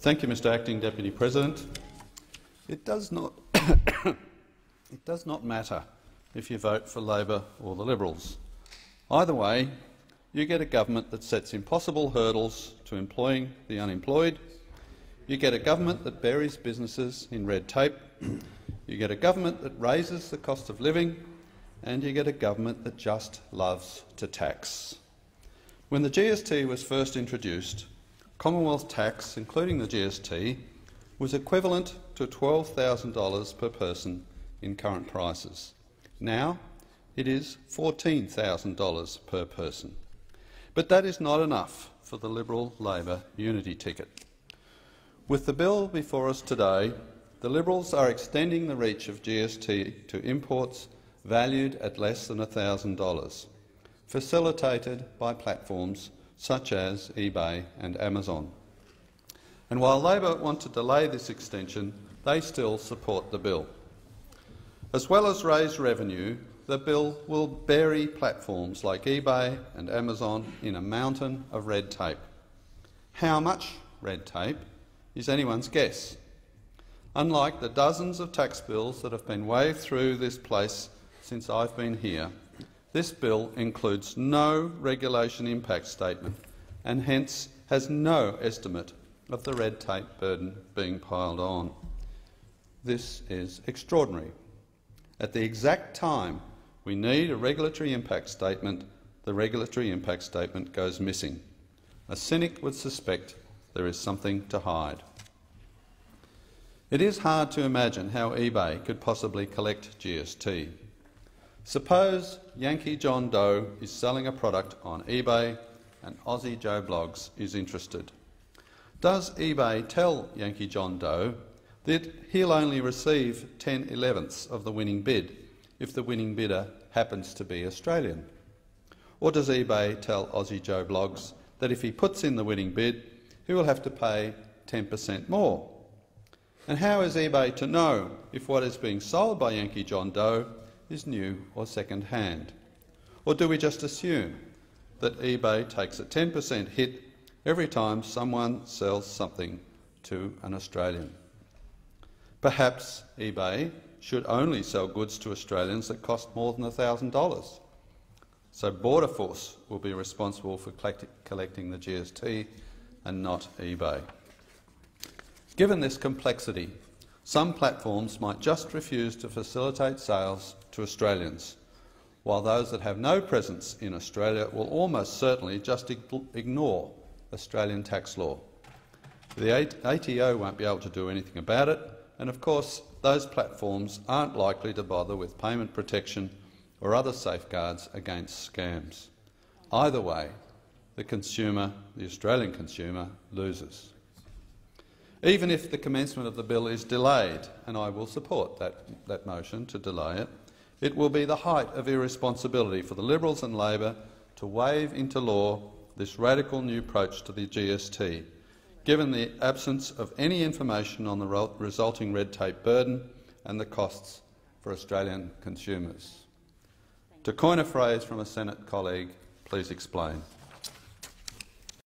Thank you, Mr Acting Deputy President. It does not matter if you vote for Labor or the Liberals. Either way, you get a government that sets impossible hurdles to employing the unemployed. You get a government that buries businesses in red tape. You get a government that raises the cost of living, and you get a government that just loves to tax. When the GST was first introduced, Commonwealth tax, including the GST, was equivalent to $12,000 per person in current prices. Now it is $14,000 per person. But that is not enough for the Liberal-Labor unity ticket. With the bill before us today, the Liberals are extending the reach of GST to imports valued at less than $1,000, facilitated by platforms such as eBay and Amazon. And while Labor want to delay this extension, they still support the bill. As well as raise revenue, the bill will bury platforms like eBay and Amazon in a mountain of red tape. How much red tape is anyone's guess. Unlike the dozens of tax bills that have been waved through this place since I've been here, this bill includes no regulation impact statement and hence has no estimate of the red tape burden being piled on. This is extraordinary. At the exact time we need a regulatory impact statement, the regulatory impact statement goes missing. A cynic would suspect there is something to hide. It is hard to imagine how eBay could possibly collect GST. Suppose Yankee John Doe is selling a product on eBay and Aussie Joe Blogs is interested. Does eBay tell Yankee John Doe that he'll only receive 10/11ths of the winning bid if the winning bidder happens to be Australian? Or does eBay tell Aussie Joe Blogs that if he puts in the winning bid, he will have to pay 10% more? And how is eBay to know if what is being sold by Yankee John Doe is new or second-hand? Or do we just assume that eBay takes a 10% hit every time someone sells something to an Australian? Perhaps eBay should only sell goods to Australians that cost more than $1,000. So Border Force will be responsible for collecting the GST and not eBay. Given this complexity, some platforms might just refuse to facilitate sales to Australians, while those that have no presence in Australia will almost certainly just ignore Australian tax law. The ATO won't be able to do anything about it, and of course those platforms aren't likely to bother with payment protection or other safeguards against scams. Either way, the Australian consumer, loses. Even if the commencement of the bill is delayed, and I will support that motion to delay it, it will be the height of irresponsibility for the Liberals and Labor to wave into law this radical new approach to the GST, given the absence of any information on the resulting red tape burden and the costs for Australian consumers. To coin a phrase from a Senate colleague, please explain.